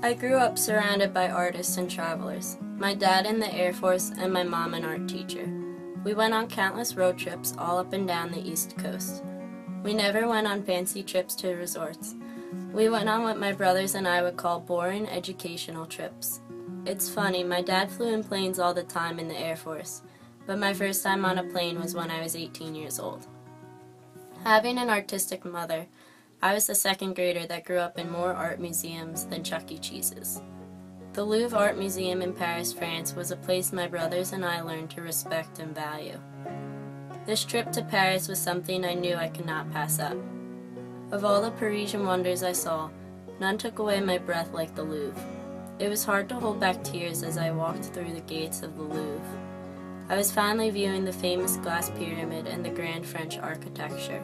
I grew up surrounded by artists and travelers, my dad in the Air Force and my mom an art teacher. We went on countless road trips all up and down the East Coast. We never went on fancy trips to resorts. We went on what my brothers and I would call boring educational trips. It's funny, my dad flew in planes all the time in the Air Force, but my first time on a plane was when I was 18 years old. Having an artistic mother, I was the second grader that grew up in more art museums than Chuck E. Cheese's. The Louvre Art Museum in Paris, France was a place my brothers and I learned to respect and value. This trip to Paris was something I knew I could not pass up. Of all the Parisian wonders I saw, none took away my breath like the Louvre. It was hard to hold back tears as I walked through the gates of the Louvre. I was finally viewing the famous glass pyramid and the grand French architecture.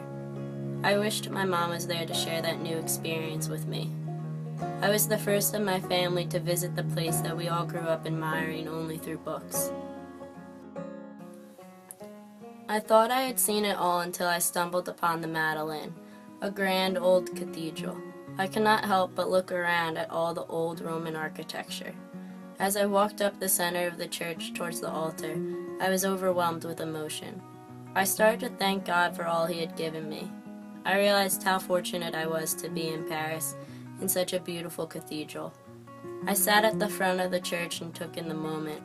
I wished my mom was there to share that new experience with me. I was the first of my family to visit the place that we all grew up admiring only through books. I thought I had seen it all until I stumbled upon the Madeleine, a grand old cathedral. I could not help but look around at all the old Roman architecture. As I walked up the center of the church towards the altar, I was overwhelmed with emotion. I started to thank God for all He had given me. I realized how fortunate I was to be in Paris, in such a beautiful cathedral. I sat at the front of the church and took in the moment.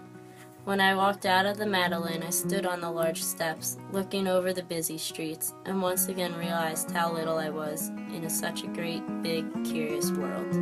When I walked out of the Madeleine, I stood on the large steps, looking over the busy streets, and once again realized how little I was in such a great, big, curious world.